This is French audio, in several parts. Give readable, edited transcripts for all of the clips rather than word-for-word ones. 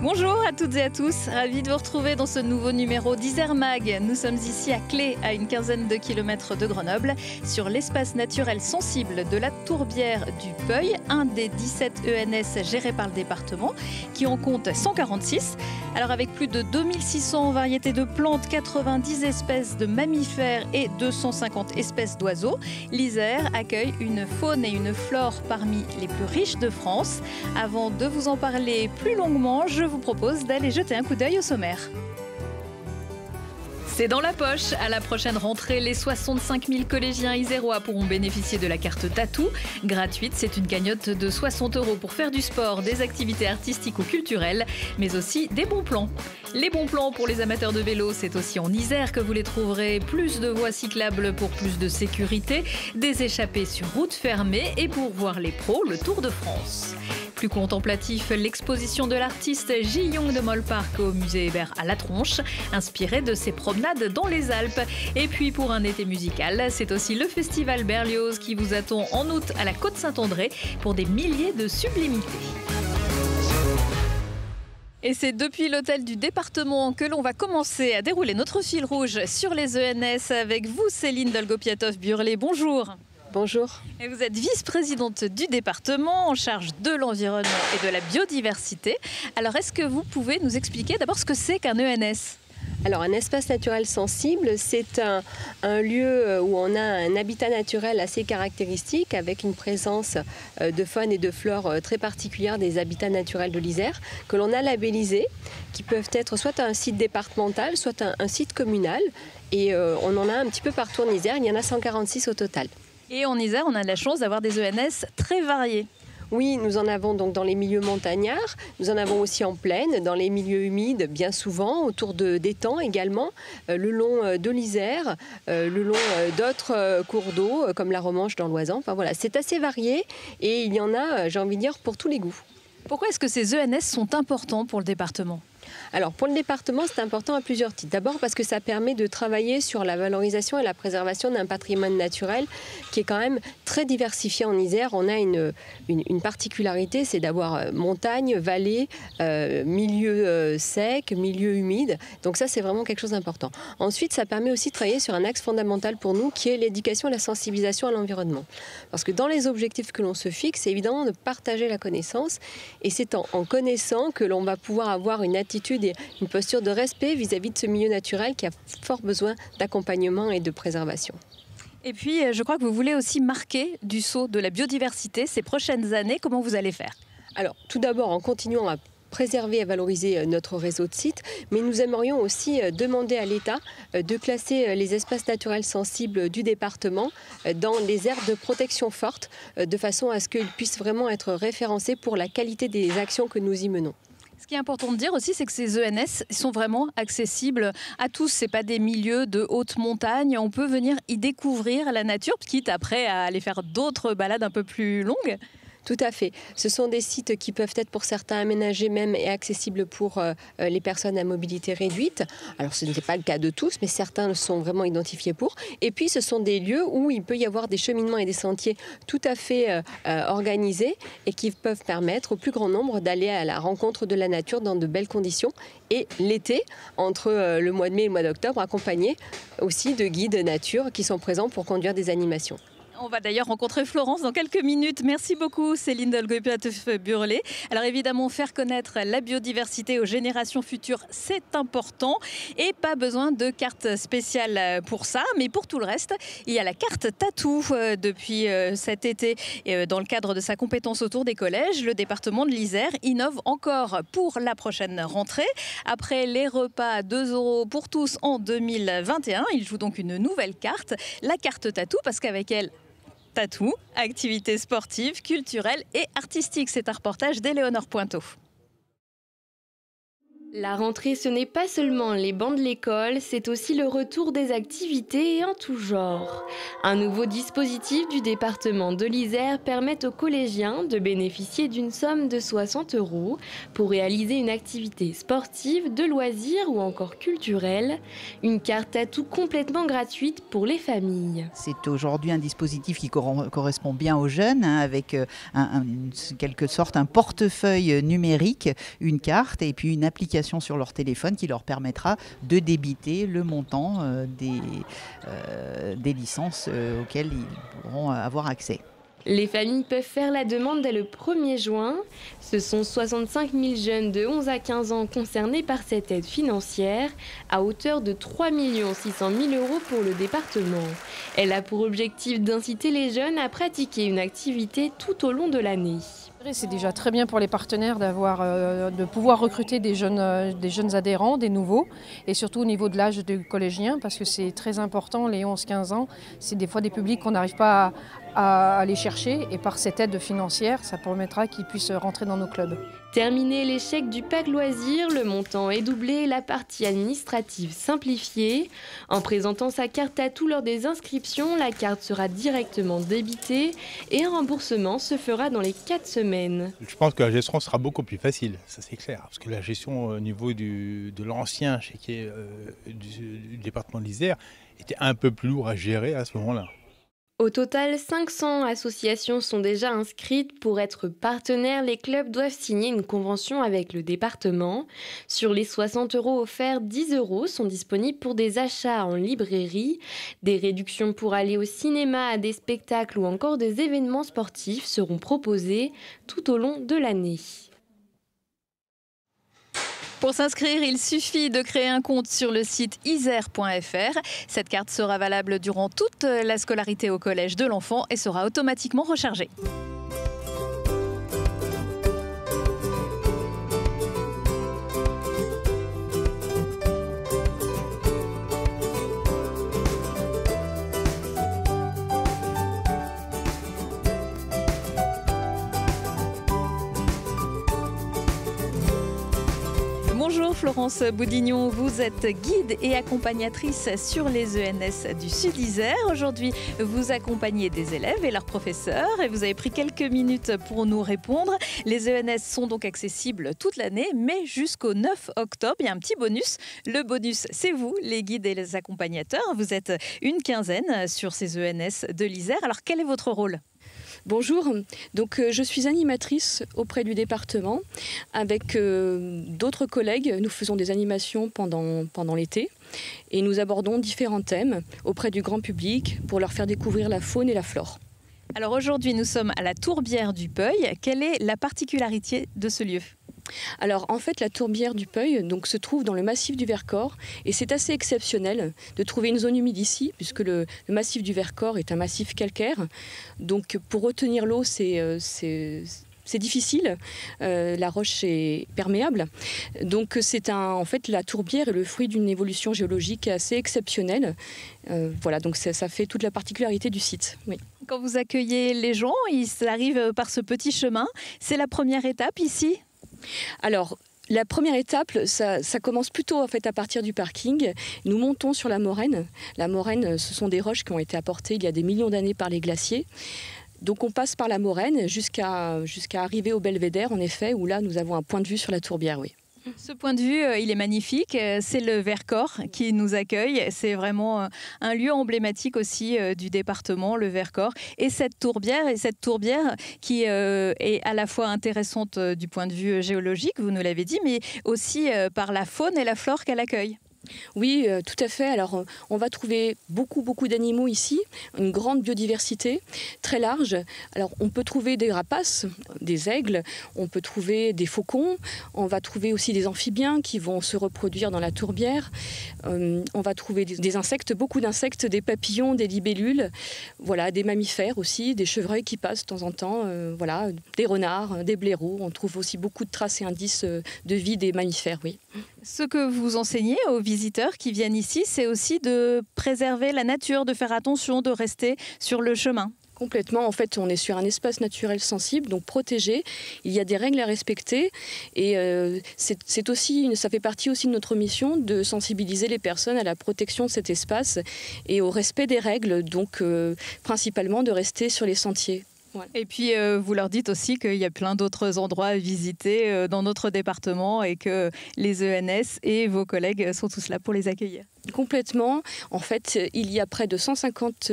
Bonjour à toutes et à tous, ravi de vous retrouver dans ce nouveau numéro d'Isère Mag. Nous sommes ici à Clé, à une quinzaine de kilomètres de Grenoble, sur l'espace naturel sensible de la Tourbière du Peuil, un des 17 ENS gérés par le département, qui en compte 146. Alors avec plus de 2600 variétés de plantes, 90 espèces de mammifères et 250 espèces d'oiseaux, l'Isère accueille une faune et une flore parmi les plus riches de France. Avant de vous en parler plus longuement, je vous propose d'aller jeter un coup d'œil au sommaire. C'est dans la poche. À la prochaine rentrée, les 65 000 collégiens isérois pourront bénéficier de la carte Tatou. Gratuite, c'est une cagnotte de 60 € pour faire du sport, des activités artistiques ou culturelles, mais aussi des bons plans. Les bons plans pour les amateurs de vélo, c'est aussi en Isère que vous les trouverez. Plus de voies cyclables pour plus de sécurité, des échappées sur route fermée et pour voir les pros, le Tour de France. Plus contemplatif, l'exposition de l'artiste Ji Young de Mollpark au musée Hébert à La Tronche, inspirée de ses promenades dans les Alpes. Et puis pour un été musical, c'est aussi le festival Berlioz qui vous attend en août à la Côte-Saint-André pour des milliers de sublimités. Et c'est depuis l'hôtel du département que l'on va commencer à dérouler notre fil rouge sur les ENS avec vous, Céline Dolgopiatov-Burlet. Bonjour. Bonjour. Et vous êtes vice-présidente du département en charge de l'environnement et de la biodiversité. Alors, est-ce que vous pouvez nous expliquer d'abord ce que c'est qu'un ENS ? Alors, un espace naturel sensible, c'est un lieu où on a un habitat naturel assez caractéristique avec une présence de faune et de flore très particulière des habitats naturels de l'Isère que l'on a labellisés, qui peuvent être soit un site départemental, soit un site communal. Et on en a un petit peu partout en Isère, il y en a 146 au total. Et en Isère, on a de la chance d'avoir des ENS très variés. Oui, nous en avons donc dans les milieux montagnards, nous en avons aussi en plaine, dans les milieux humides bien souvent, autour d'étangs également, le long de l'Isère, le long d'autres cours d'eau comme la Romanche dans l'Oisans. Enfin voilà, c'est assez varié et il y en a, j'ai envie de dire, pour tous les goûts. Pourquoi est-ce que ces ENS sont importants pour le département ? Alors pour le département, c'est important à plusieurs titres. D'abord parce que ça permet de travailler sur la valorisation et la préservation d'un patrimoine naturel qui est quand même très diversifié en Isère. On a une particularité, c'est d'avoir montagne, vallée, milieu sec, milieu humide. Donc ça, c'est vraiment quelque chose d'important. Ensuite, ça permet aussi de travailler sur un axe fondamental pour nous qui est l'éducation et la sensibilisation à l'environnement. Parce que dans les objectifs que l'on se fixe, c'est évidemment de partager la connaissance et c'est en connaissant que l'on va pouvoir avoir une attitude et une posture de respect vis-à-vis de ce milieu naturel qui a fort besoin d'accompagnement et de préservation. Et puis, je crois que vous voulez aussi marquer du sceau de la biodiversité ces prochaines années. Comment vous allez faire ? Alors, tout d'abord, en continuant à préserver et valoriser notre réseau de sites, mais nous aimerions aussi demander à l'État de classer les espaces naturels sensibles du département dans les aires de protection forte, de façon à ce qu'ils puissent vraiment être référencés pour la qualité des actions que nous y menons. Ce qui est important de dire aussi, c'est que ces ENS sont vraiment accessibles à tous. Ce n'est pas des milieux de haute montagne. On peut venir y découvrir la nature, quitte après à aller faire d'autres balades un peu plus longues. Tout à fait. Ce sont des sites qui peuvent être pour certains aménagés même et accessibles pour les personnes à mobilité réduite. Alors ce n'était pas le cas de tous, mais certains sont vraiment identifiés pour. Et puis ce sont des lieux où il peut y avoir des cheminements et des sentiers tout à fait organisés et qui peuvent permettre au plus grand nombre d'aller à la rencontre de la nature dans de belles conditions. Et l'été, entre le mois de mai et le mois d'octobre, accompagnés aussi de guides nature qui sont présents pour conduire des animations. On va d'ailleurs rencontrer Florence dans quelques minutes. Merci beaucoup Céline Dolgopiatov-Burlet. Alors évidemment, faire connaître la biodiversité aux générations futures, c'est important. Et pas besoin de carte spéciale pour ça. Mais pour tout le reste, il y a la carte Tatou. Depuis cet été, dans le cadre de sa compétence autour des collèges, le département de l'Isère innove encore pour la prochaine rentrée. Après les repas à 2 € pour tous en 2021, il joue donc une nouvelle carte, la carte Tatou, parce qu'avec elle, Tatou, activités sportives, culturelles et artistiques. C'est un reportage d'Éléonore Pointeau. La rentrée, ce n'est pas seulement les bancs de l'école, c'est aussi le retour des activités en tout genre. Un nouveau dispositif du département de l'Isère permet aux collégiens de bénéficier d'une somme de 60 € pour réaliser une activité sportive, de loisirs ou encore culturelle. Une carte tatou complètement gratuite pour les familles. C'est aujourd'hui un dispositif qui correspond bien aux jeunes, avec quelque sorte un portefeuille numérique, une carte et puis une application sur leur téléphone qui leur permettra de débiter le montant des licences auxquelles ils pourront avoir accès. Les familles peuvent faire la demande dès le 1er juin. Ce sont 65 000 jeunes de 11 à 15 ans concernés par cette aide financière à hauteur de 3 600 000 € pour le département. Elle a pour objectif d'inciter les jeunes à pratiquer une activité tout au long de l'année. C'est déjà très bien pour les partenaires de pouvoir recruter des jeunes adhérents, des nouveaux, et surtout au niveau de l'âge des collégiens, parce que c'est très important, les 11-15 ans, c'est des fois des publics qu'on n'arrive pas à aller chercher, et par cette aide financière, ça permettra qu'ils puissent rentrer dans nos clubs. Terminé l'échec du pack loisir, le montant est doublé et la partie administrative simplifiée. En présentant sa carte tatou lors des inscriptions, la carte sera directement débitée et un remboursement se fera dans les 4 semaines. Je pense que la gestion sera beaucoup plus facile, ça c'est clair. Parce que la gestion au niveau de l'ancien chéquier du département de l'Isère était un peu plus lourd à gérer à ce moment-là. Au total, 500 associations sont déjà inscrites. Pour être partenaires, les clubs doivent signer une convention avec le département. Sur les 60 € offerts, 10 € sont disponibles pour des achats en librairie. Des réductions pour aller au cinéma, à des spectacles ou encore des événements sportifs seront proposés tout au long de l'année. Pour s'inscrire, il suffit de créer un compte sur le site isère.fr. Cette carte sera valable durant toute la scolarité au collège de l'enfant et sera automatiquement rechargée. Bonjour Florence Boudignon, vous êtes guide et accompagnatrice sur les ENS du Sud-Isère. Aujourd'hui, vous accompagnez des élèves et leurs professeurs et vous avez pris quelques minutes pour nous répondre. Les ENS sont donc accessibles toute l'année, mais jusqu'au 9 octobre, il y a un petit bonus. Le bonus, c'est vous, les guides et les accompagnateurs. Vous êtes une quinzaine sur ces ENS de l'Isère. Alors, quel est votre rôle ? Bonjour, donc je suis animatrice auprès du département. Avec d'autres collègues, nous faisons des animations pendant l'été et nous abordons différents thèmes auprès du grand public pour leur faire découvrir la faune et la flore. Alors aujourd'hui, nous sommes à la Tourbière du Peuil. Quelle est la particularité de ce lieu ? Alors en fait la tourbière du Peuil se trouve dans le massif du Vercors et c'est assez exceptionnel de trouver une zone humide ici puisque le massif du Vercors est un massif calcaire. Donc pour retenir l'eau c'est difficile, la roche est perméable. Donc en fait la tourbière est le fruit d'une évolution géologique assez exceptionnelle. Voilà, donc ça fait toute la particularité du site. Oui. Quand vous accueillez les gens, ils arrivent par ce petit chemin. C'est la première étape ici ? Alors, la première étape, ça commence plutôt en fait à partir du parking. Nous montons sur la moraine. La moraine, ce sont des roches qui ont été apportées il y a des millions d'années par les glaciers. Donc on passe par la moraine jusqu'à arriver au belvédère, en effet, où là nous avons un point de vue sur la tourbière, oui. Ce point de vue, il est magnifique. C'est le Vercors qui nous accueille. C'est vraiment un lieu emblématique aussi du département, le Vercors. Et cette tourbière qui est à la fois intéressante du point de vue géologique, vous nous l'avez dit, mais aussi par la faune et la flore qu'elle accueille. Oui, tout à fait. Alors, on va trouver beaucoup d'animaux ici, une grande biodiversité, très large. Alors, on peut trouver des rapaces, des aigles, on peut trouver des faucons, on va trouver aussi des amphibiens qui vont se reproduire dans la tourbière. On va trouver des insectes, beaucoup d'insectes, des papillons, des libellules, voilà, des mammifères aussi, des chevreuils qui passent de temps en temps, voilà, des renards, des blaireaux. On trouve aussi beaucoup de traces et indices de vie des mammifères, oui. Ce que vous enseignez aux visiteurs qui viennent ici, c'est aussi de préserver la nature, de faire attention, de rester sur le chemin. Complètement. En fait, on est sur un espace naturel sensible, donc protégé. Il y a des règles à respecter. Et c'est aussi, ça fait partie aussi de notre mission de sensibiliser les personnes à la protection de cet espace et au respect des règles, donc principalement de rester sur les sentiers. Voilà. Et puis, vous leur dites aussi qu'il y a plein d'autres endroits à visiter dans notre département et que les ENS et vos collègues sont tous là pour les accueillir. Complètement. En fait, il y a près de 150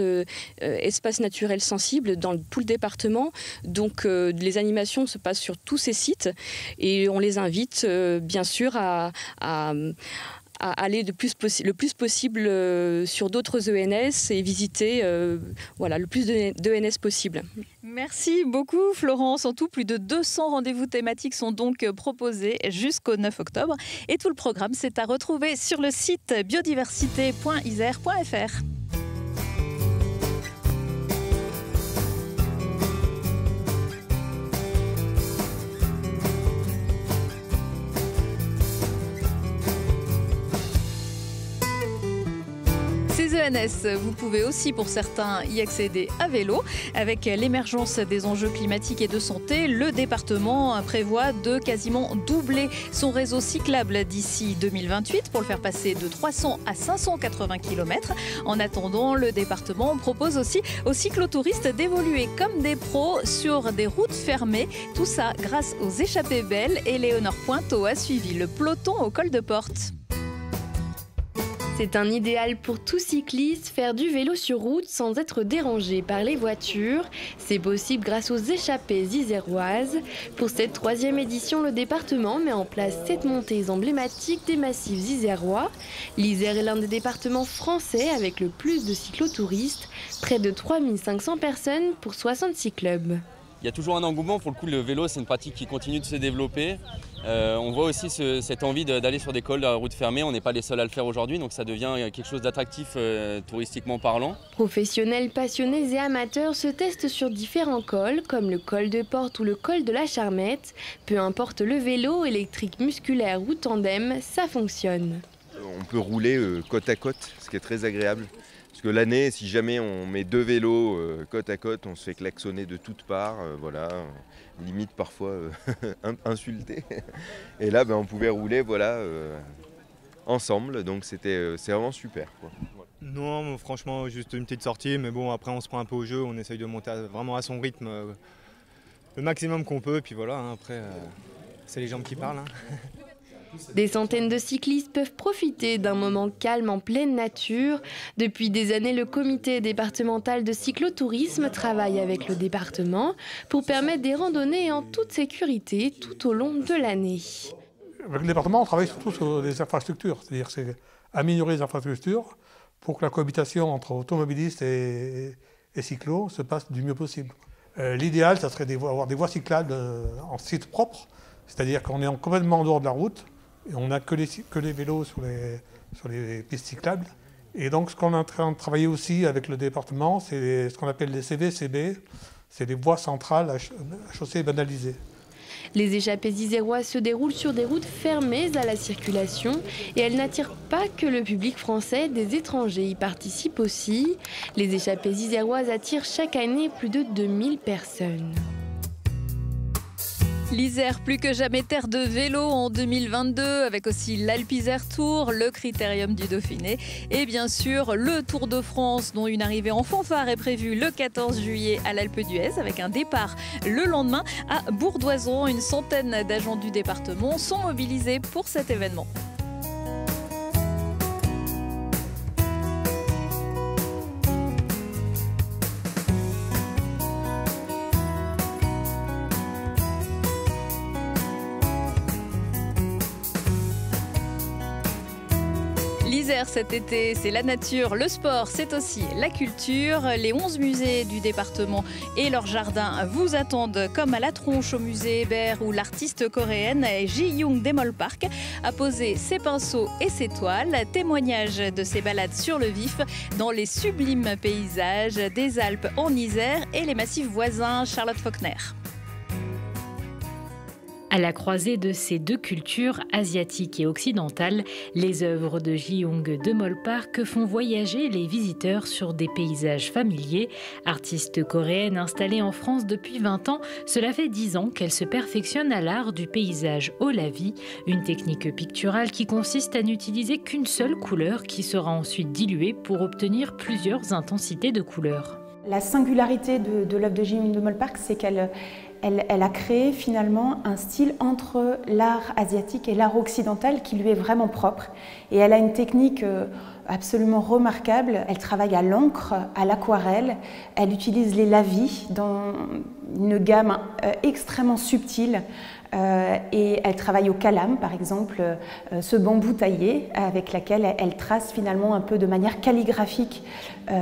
espaces naturels sensibles dans tout le département. Donc, les animations se passent sur tous ces sites et on les invite, bien sûr, à aller le plus possible sur d'autres ENS et visiter le plus d'ENS possible. Merci beaucoup Florence. En tout, plus de 200 rendez-vous thématiques sont donc proposés jusqu'au 9 octobre. Et tout le programme, c'est à retrouver sur le site biodiversité.isère.fr. Ces ENS, vous pouvez aussi pour certains y accéder à vélo. Avec l'émergence des enjeux climatiques et de santé, le département prévoit de quasiment doubler son réseau cyclable d'ici 2028 pour le faire passer de 300 à 580 km. En attendant, le département propose aussi aux cyclotouristes d'évoluer comme des pros sur des routes fermées. Tout ça grâce aux échappées belles. Et Léonore Pointeau a suivi le peloton au col de Porte. C'est un idéal pour tout cycliste, faire du vélo sur route sans être dérangé par les voitures. C'est possible grâce aux échappées iséroises. Pour cette 3e édition, le département met en place 7 montées emblématiques des massifs isérois. L'Isère est l'un des départements français avec le plus de cyclotouristes, près de 3500 personnes pour 66 clubs. Il y a toujours un engouement, pour le coup le vélo c'est une pratique qui continue de se développer. On voit aussi cette envie d'aller sur des cols à route fermée, on n'est pas les seuls à le faire aujourd'hui, donc ça devient quelque chose d'attractif touristiquement parlant. Professionnels, passionnés et amateurs se testent sur différents cols, comme le col de Porte ou le col de la Charmette. Peu importe le vélo, électrique, musculaire ou tandem, ça fonctionne. On peut rouler côte à côte, ce qui est très agréable. Parce que l'année, si jamais on met 2 vélos côte à côte, on se fait klaxonner de toutes parts, limite parfois insulté. Et là, on pouvait rouler ensemble, donc c'est vraiment super, quoi. Non, franchement, juste une petite sortie, mais bon, après on se prend un peu au jeu, on essaye de monter vraiment à son rythme le maximum qu'on peut, puis voilà, après c'est les jambes qui parlent. Des centaines de cyclistes peuvent profiter d'un moment calme en pleine nature. Depuis des années, le comité départemental de cyclotourisme travaille avec le département pour permettre des randonnées en toute sécurité tout au long de l'année. Avec le département, on travaille surtout sur les infrastructures, c'est-à-dire c'est améliorer les infrastructures pour que la cohabitation entre automobilistes et cyclos se passe du mieux possible. L'idéal, ça serait d'avoir des voies cyclables en site propre, c'est-à-dire qu'on est complètement en dehors de la route, et on n'a que les vélos sur les pistes cyclables. Et donc ce qu'on est en train de travailler aussi avec le département, c'est ce qu'on appelle les CVCB, c'est les voies centrales à chaussée banalisée. Les échappées iséroises se déroulent sur des routes fermées à la circulation et elles n'attirent pas que le public français, des étrangers y participent aussi. Les échappées iséroises attirent chaque année plus de 2000 personnes. L'Isère, plus que jamais terre de vélo en 2022, avec aussi l'Alpe Isère Tour, le Critérium du Dauphiné et bien sûr le Tour de France dont une arrivée en fanfare est prévue le 14 juillet à l'Alpe d'Huez avec un départ le lendemain à Bourdoiseau. Une centaine d'agents du département sont mobilisés pour cet événement. L'Isère cet été, c'est la nature, le sport, c'est aussi la culture. Les 11 musées du département et leurs jardins vous attendent, comme à la Tronche au musée Hébert où l'artiste coréenne Ji-Young Daemol Park a posé ses pinceaux et ses toiles. Témoignage de ses balades sur le vif dans les sublimes paysages des Alpes en Isère et les massifs voisins. Charlotte Faulkner. À la croisée de ces deux cultures, asiatique et occidentale, les œuvres de Ji-Young de Molpark font voyager les visiteurs sur des paysages familiers. Artiste coréenne installée en France depuis 20 ans, cela fait 10 ans qu'elle se perfectionne à l'art du paysage au lavis, une technique picturale qui consiste à n'utiliser qu'une seule couleur qui sera ensuite diluée pour obtenir plusieurs intensités de couleurs. La singularité de l'œuvre de Ji-Young de Molpark, c'est qu'elle a créé finalement un style entre l'art asiatique et l'art occidental qui lui est vraiment propre. Et elle a une technique absolument remarquable. Elle travaille à l'encre, à l'aquarelle. Elle utilise les lavis dans une gamme extrêmement subtile. Et elle travaille au calame, par exemple, ce bambou taillé avec lequel elle trace finalement un peu de manière calligraphique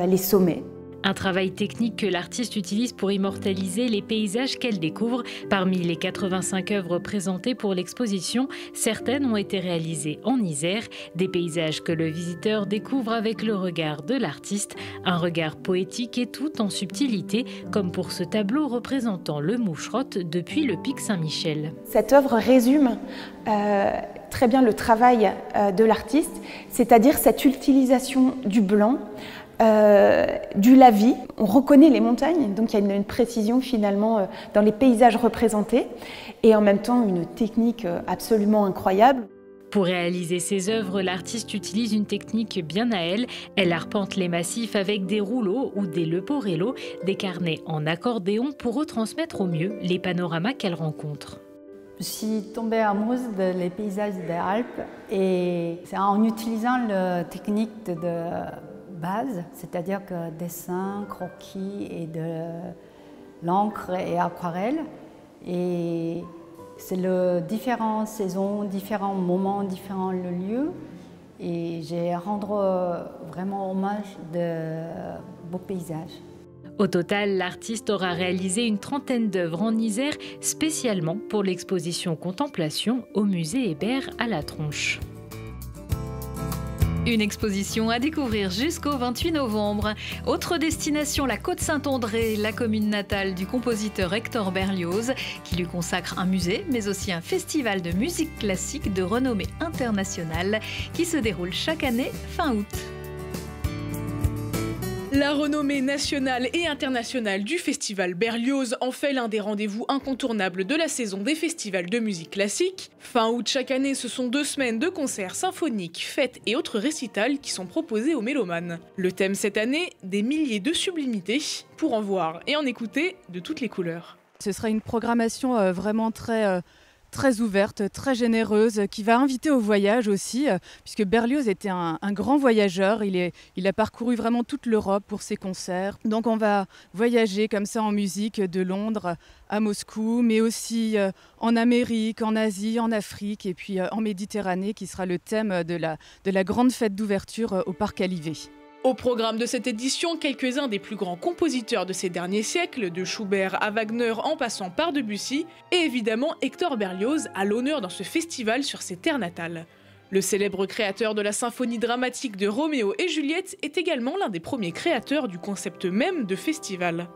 les sommets. Un travail technique que l'artiste utilise pour immortaliser les paysages qu'elle découvre. Parmi les 85 œuvres présentées pour l'exposition, certaines ont été réalisées en Isère, des paysages que le visiteur découvre avec le regard de l'artiste, un regard poétique et tout en subtilité, comme pour ce tableau représentant le moucherotte depuis le pic Saint-Michel. Cette œuvre résume très bien le travail de l'artiste, c'est-à-dire cette utilisation du blanc, du lavis. On reconnaît les montagnes, donc il y a une précision finalement dans les paysages représentés et en même temps une technique absolument incroyable. Pour réaliser ses œuvres, l'artiste utilise une technique bien à elle. Elle arpente les massifs avec des rouleaux ou des leporello, des carnets en accordéon pour retransmettre au mieux les panoramas qu'elle rencontre. Je suis tombée amoureuse des paysages des Alpes et c'est en utilisant la technique de base, c'est-à-dire que dessin, croquis et de l'encre et aquarelle. Et c'est les différentes saisons, différents moments, différents lieux. Et j'ai rendu vraiment hommage de beaux paysages. Au total, l'artiste aura réalisé une trentaine d'œuvres en Isère, spécialement pour l'exposition Contemplation au musée Hébert à La Tronche. Une exposition à découvrir jusqu'au 28 novembre. Autre destination, la Côte-Saint-André, la commune natale du compositeur Hector Berlioz, qui lui consacre un musée, mais aussi un festival de musique classique de renommée internationale qui se déroule chaque année fin août. La renommée nationale et internationale du festival Berlioz en fait l'un des rendez-vous incontournables de la saison des festivals de musique classique. Fin août chaque année, ce sont 2 semaines de concerts symphoniques, fêtes et autres récitals qui sont proposés aux mélomanes. Le thème cette année, des milliers de sublimités, pour en voir et en écouter de toutes les couleurs. Ce sera une programmation vraiment très ouverte, très généreuse, qui va inviter au voyage aussi, puisque Berlioz était un grand voyageur. Il a parcouru vraiment toute l'Europe pour ses concerts. Donc on va voyager comme ça en musique de Londres à Moscou, mais aussi en Amérique, en Asie, en Afrique et puis en Méditerranée, qui sera le thème de la grande fête d'ouverture au Parc Alivet. Au programme de cette édition, quelques-uns des plus grands compositeurs de ces derniers siècles, de Schubert à Wagner en passant par Debussy, et évidemment Hector Berlioz à l'honneur dans ce festival sur ses terres natales. Le célèbre créateur de la symphonie dramatique de Roméo et Juliette est également l'un des premiers créateurs du concept même de festival.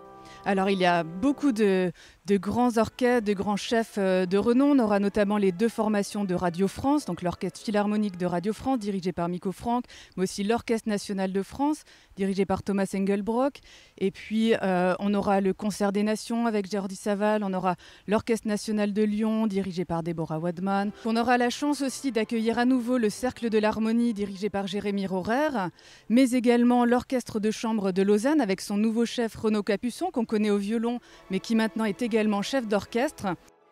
Alors il y a beaucoup de grands orchestres, de grands chefs de renom. On aura notamment les 2 formations de Radio France, donc l'Orchestre Philharmonique de Radio France, dirigé par Miko Franck, mais aussi l'Orchestre National de France, dirigé par Thomas Engelbrock. Et puis on aura le Concert des Nations avec Jordi Saval, on aura l'Orchestre National de Lyon, dirigé par Deborah Wadman. On aura la chance aussi d'accueillir à nouveau le Cercle de l'Harmonie, dirigé par Jérémy Rohrer, mais également l'Orchestre de Chambre de Lausanne, avec son nouveau chef Renaud Capuçon, qu'on connaît au violon, mais qui maintenant est également chef d'orchestre.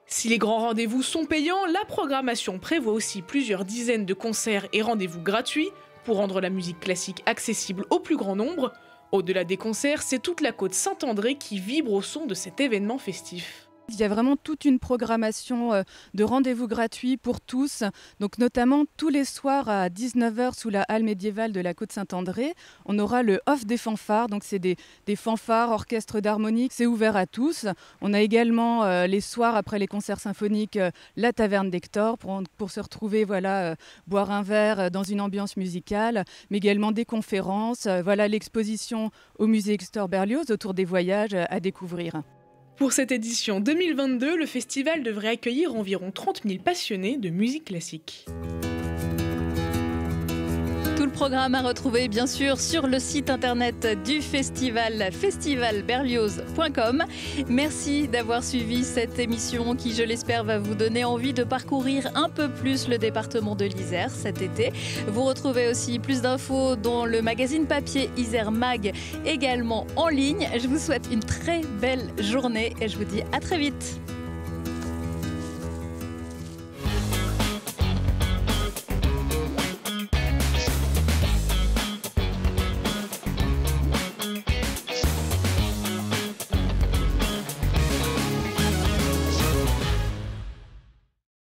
Si les grands rendez-vous sont payants, la programmation prévoit aussi plusieurs dizaines de concerts et rendez-vous gratuits pour rendre la musique classique accessible au plus grand nombre. Au-delà des concerts, c'est toute la Côte-Saint-André qui vibre au son de cet événement festif. Il y a vraiment toute une programmation de rendez-vous gratuits pour tous, donc notamment tous les soirs à 19h sous la halle médiévale de la Côte-Saint-André. On aura le off des fanfares, donc c'est des fanfares, orchestres d'harmonie, c'est ouvert à tous. On a également les soirs après les concerts symphoniques, la taverne d'Hector pour se retrouver, boire un verre dans une ambiance musicale, mais également des conférences. Voilà l'exposition au musée Hector Berlioz autour des voyages à découvrir. Pour cette édition 2022, le festival devrait accueillir environ 30 000 passionnés de musique classique. Tout le programme à retrouver bien sûr sur le site internet du festival, festivalberlioz.com. Merci d'avoir suivi cette émission qui, je l'espère, va vous donner envie de parcourir un peu plus le département de l'Isère cet été. Vous retrouvez aussi plus d'infos dans le magazine papier Isère Mag, également en ligne. Je vous souhaite une très belle journée et je vous dis à très vite.